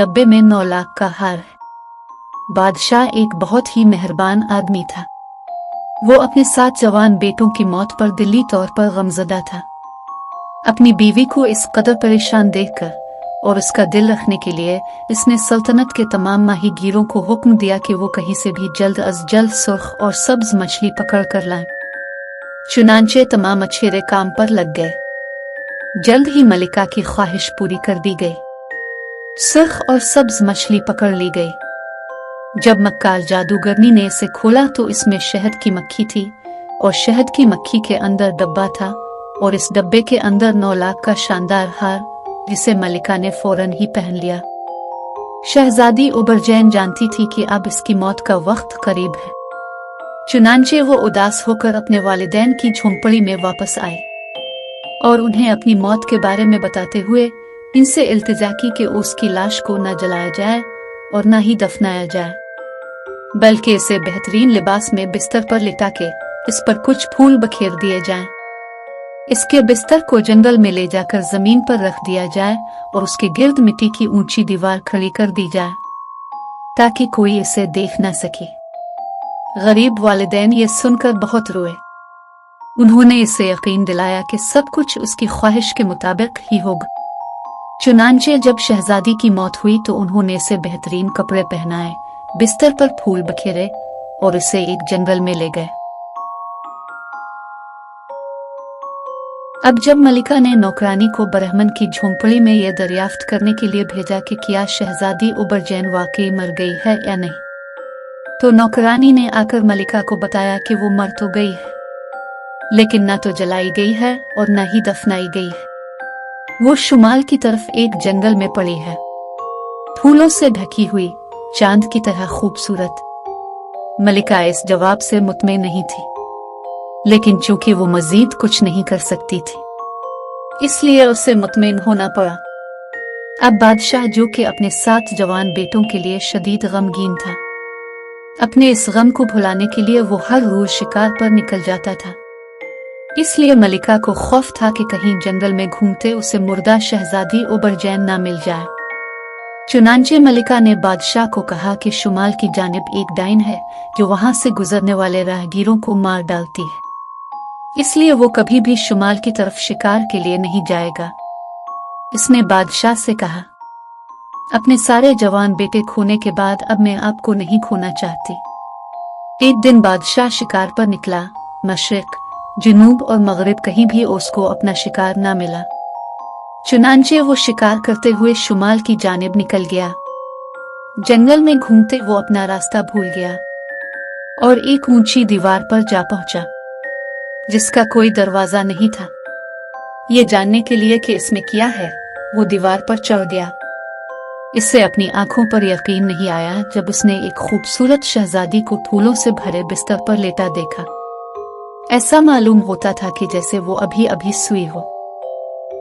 डब्बे में 9 लाख का हार है। बादशाह एक बहुत ही मेहरबान आदमी था। वो अपने 7 जवान बेटों की मौत पर दिली तौर पर गमज़दा था। अपनी बीवी को इस कदर परेशान देखकर और उसका दिल रखने के लिए इसने सल्तनत के तमाम माहीगीरों को हुक्म दिया कि वो कहीं से भी जल्द अज जल्द सुर्ख और सब्ज मछली पकड़ कर लाएं। चुनांचे तमाम मछेरे काम पर लग गए। जल्द ही मलिका की ख्वाहिश पूरी कर दी गई। सुर्ख और सब्ज मछली पकड़ ली गई। जब मक्कार जादूगरनी ने इसे खोला तो इसमें शहद की मक्खी थी और शहद की मक्खी के अंदर डब्बा था और इस डब्बे के अंदर 9 लाख का शानदार हार, जिसे मलिका ने फौरन ही पहन लिया। शहजादी उबरजैन जानती थी कि अब इसकी मौत का वक्त करीब है। चुनांचे वो उदास होकर अपने वालिदैन की झोंपड़ी में वापस आई और उन्हें अपनी मौत के बारे में बताते हुए इनसे इल्तिजा की कि उसकी लाश को न जलाया जाए और न ही दफनाया जाए, बल्कि इसे बेहतरीन लिबास में बिस्तर पर लिटा के इस पर कुछ फूल बखेर दिए जाएं। इसके बिस्तर को जंगल में ले जाकर जमीन पर रख दिया जाए और उसके गिर्द मिट्टी की ऊंची दीवार खड़ी कर दी जाए ताकि कोई इसे देख न सके। गरीब वालिदैन ये सुनकर बहुत रोए। उन्होंने इसे यकीन दिलाया कि सब कुछ उसकी ख्वाहिश के मुताबिक ही होगा। चुनांचे जब शहजादी की मौत हुई तो उन्होंने इसे बेहतरीन कपड़े पहनाए, बिस्तर पर फूल बखेरे और इसे एक जंगल में ले गए। अब जब मलिका ने नौकरानी को बरहमन की झोंपड़ी में यह दरियाफ्त करने के लिए भेजा कि क्या शहजादी उबरजैन वाकई मर गई है या नहीं, तो नौकरानी ने आकर मलिका को बताया कि वो मर तो गई है, लेकिन न तो जलाई गई है और न ही दफनाई गई है। वो शुमाल की तरफ एक जंगल में पड़ी है, फूलों से ढकी हुई, चांद की तरह खूबसूरत। मलिका इस जवाब से मुतमईन नहीं थी, लेकिन चूंकि वो मजीद कुछ नहीं कर सकती थी, इसलिए उसे मुतमईन होना पड़ा। अब बादशाह, जो कि अपने 7 जवान बेटों के लिए शदीद गमगीन था, अपने इस गम को भुलाने के लिए वो हर रोज शिकार पर निकल जाता था। इसलिए मलिका को खौफ था कि कहीं जंगल में घूमते उसे मुर्दा शहजादी उबरजैन ना मिल जाए। चुनांचे मलिका ने बादशाह को कहा कि शुमाल की जानिब एक डाइन है जो वहां से गुजरने वाले राहगीरों को मार डालती है, इसलिए वो कभी भी शुमाल की तरफ शिकार के लिए नहीं जाएगा। इसने बादशाह से कहा, अपने सारे जवान बेटे खोने के बाद अब मैं आपको नहीं खोना चाहती। एक दिन बादशाह शिकार पर निकला। मशरिक, जुनूब और मगरिब कहीं भी उसको अपना शिकार ना मिला। चुनांचे वो शिकार करते हुए शुमाल की जानिब निकल गया। जंगल में घूमते वो अपना रास्ता भूल गया और एक ऊंची दीवार पर जा पहुंचा जिसका कोई दरवाजा नहीं था। ये जानने के लिए कि इसमें क्या है, वो दीवार पर चढ़ गया। इससे अपनी आंखों पर यकीन नहीं आया जब उसने एक खूबसूरत शहजादी को फूलों से भरे बिस्तर पर लेटा देखा। ऐसा मालूम होता था कि जैसे वो अभी अभी सोई हो।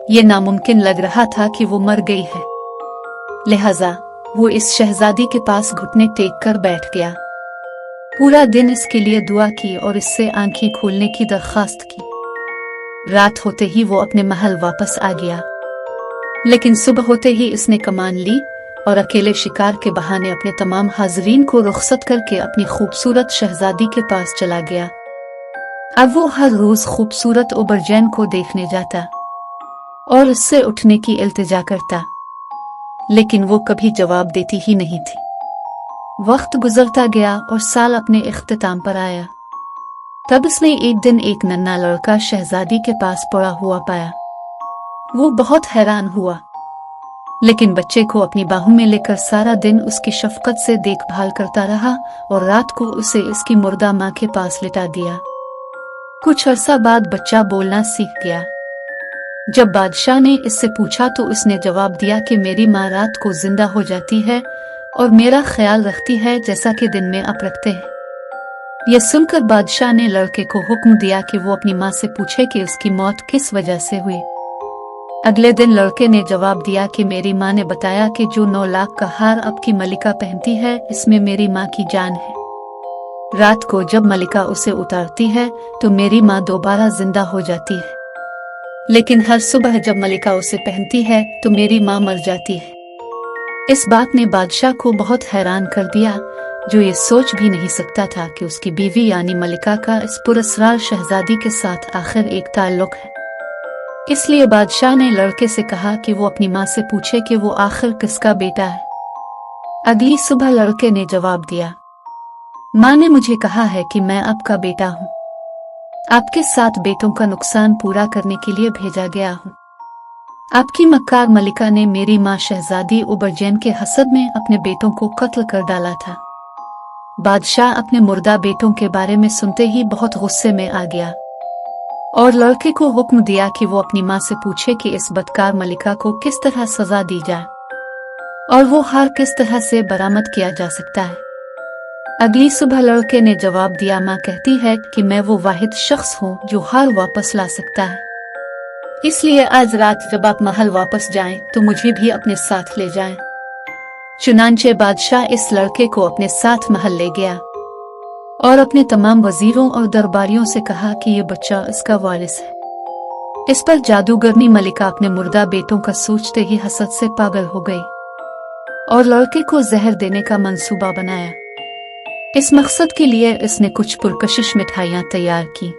ये नामुमकिन लग रहा था कि वो मर गई है। लिहाजा वो इस शहजादी के पास घुटने टेक कर बैठ गया। पूरा दिन इसके लिए दुआ की और इससे आंखें खोलने की दरख्वास्त की। रात होते ही वो अपने महल वापस आ गया, लेकिन सुबह होते ही इसने कमान ली और अकेले शिकार के बहाने अपने तमाम हाजरीन को रुखसत करके अपनी खूबसूरत शहजादी के पास चला गया। अब वो हर रोज खूबसूरत उबरजैन को देखने जाता और उससे उठने की इल्तिजा करता, लेकिन वो कभी जवाब देती ही नहीं थी। वक्त गुजरता गया और साल अपने इख्तिताम पर आया। तब उसने एक दिन एक नन्हा लड़का शहजादी के पास पड़ा हुआ पाया। वो बहुत हैरान हुआ, लेकिन बच्चे को अपनी बाहों में लेकर सारा दिन उसकी शफकत से देखभाल करता रहा और रात को उसे इसकी मुर्दा माँ के पास लिटा दिया। कुछ अरसा बाद बच्चा बोलना सीख गया। जब बादशाह ने इससे पूछा तो उसने जवाब दिया कि मेरी माँ रात को जिंदा हो जाती है और मेरा ख्याल रखती है जैसा कि दिन में आप रखते हैं। यह सुनकर बादशाह ने लड़के को हुक्म दिया कि वो अपनी माँ से पूछे कि उसकी मौत किस वजह से हुई। अगले दिन लड़के ने जवाब दिया कि मेरी माँ ने बताया कि जो 9 लाख का हार अब की मलिका पहनती है, इसमें मेरी माँ की जान है। रात को जब मलिका उसे उतारती है तो मेरी माँ दोबारा जिंदा हो जाती है, लेकिन हर सुबह जब मलिका उसे पहनती है तो मेरी माँ मर जाती है। इस बात ने बादशाह को बहुत हैरान कर दिया, जो ये सोच भी नहीं सकता था कि उसकी बीवी यानी मलिका का इस पुरस्कार शहजादी के साथ आखिर एक ताल्लुक है। इसलिए बादशाह ने लड़के से कहा कि वो अपनी माँ से पूछे कि वो आखिर किसका बेटा है। अगली सुबह लड़के ने जवाब दिया, माँ ने मुझे कहा है कि मैं आपका बेटा हूँ। आपके 7 बेटों का नुकसान पूरा करने के लिए भेजा गया हूँ। आपकी मक्कार मलिका ने मेरी माँ शहजादी उबरजैन के हसद में अपने बेटों को कत्ल कर डाला था। बादशाह अपने मुर्दा बेटों के बारे में सुनते ही बहुत गुस्से में आ गया और लड़के को हुक्म दिया कि वो अपनी माँ से पूछे कि इस बदकार मलिका को किस तरह सजा दी जाए और वो हार किस तरह से बरामद किया जा सकता है। अगली सुबह लड़के ने जवाब दिया, माँ कहती है कि मैं वो वाहिद शख्स हूँ जो हार वापस ला सकता है, इसलिए आज रात जब आप महल वापस जाएं तो मुझे भी अपने साथ ले जाएं। चुनांचे बादशाह इस लड़के को अपने साथ महल ले गया और अपने तमाम वजीरों और दरबारियों से कहा कि ये बच्चा इसका वारिस है। इस पर जादूगरनी मलिका अपने मुर्दा बेटों का सोचते ही हसद से पागल हो गई और लड़के को जहर देने का मंसूबा बनाया। इस मकसद के लिए इसने कुछ पुरकशिश मिठाइयां तैयार की।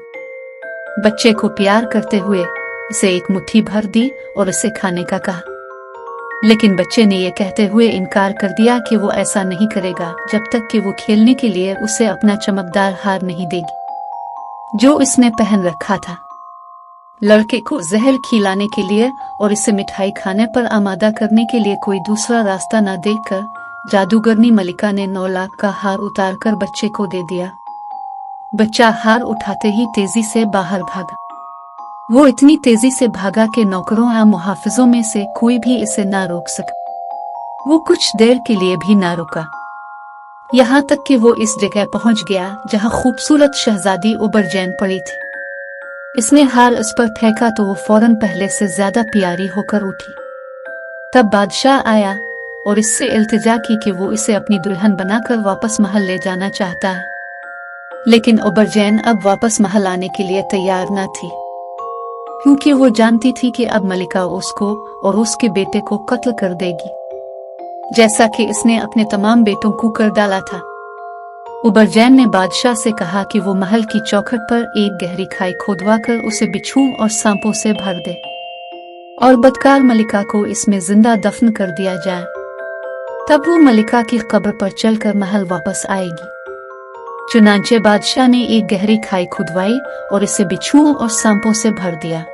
बच्चे को प्यार करते हुए इसे एक मुट्ठी भर दी और इसे खाने का कहा, लेकिन बच्चे ने यह कहते हुए इनकार कर दिया कि वो ऐसा नहीं करेगा जब तक कि वो खेलने के लिए उसे अपना चमकदार हार नहीं देगी जो इसने पहन रखा था। लड़के को जहर खिलाने के लिए और इसे मिठाई खाने पर आमादा करने के लिए कोई दूसरा रास्ता न देखकर जादूगरनी मलिका ने 9 लाख का हार उतारकर बच्चे को दे दिया। बच्चा हार उठाते ही तेजी से बाहर भागा। वो इतनी तेजी से भागा कि नौकरों या मुहाफिजों में से कोई भी इसे ना रोक सका। वो कुछ देर के लिए भी ना रुका, यहाँ तक कि वो इस जगह पहुंच गया जहाँ खूबसूरत शहजादी उबरजैन पड़ी थी। इसने हार उस पर फेंका तो वो फौरन पहले से ज्यादा प्यारी होकर उठी। तब बादशाह आया और इससे इल्तिजा की कि वो इसे अपनी दुल्हन बनाकर वापस महल ले जाना चाहता है, लेकिन उबरजैन अब वापस महल आने के लिए तैयार न थी, क्योंकि वो जानती थी कि अब मलिका उसको और उसके बेटे को कत्ल कर देगी, जैसा कि इसने अपने तमाम बेटों को कर डाला था। उबरजैन ने बादशाह से कहा कि वो महल की चौखट पर एक गहरी खाई खोदवाकर उसे बिच्छू और सांपों से भर दे और बदकार मलिका को इसमें जिंदा दफन कर दिया जाए। तब वो मलिका की कब्र पर चलकर महल वापस आएगी। चुनांचे बादशाह ने एक गहरी खाई खुदवाई और इसे बिच्छुओं और सांपों से भर दिया।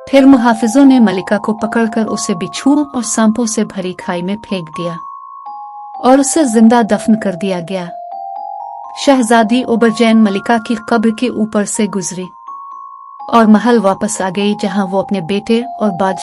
फिर मुहाफिजों ने मलिका को पकड़कर उसे बिच्छुओं और सांपों से भरी खाई में फेंक दिया और उसे जिंदा दफन कर दिया गया। शहजादी उबरजैन मलिका की कब्र के ऊपर से गुजरी और महल वापस आ गई, जहां वो अपने बेटे और बादशाह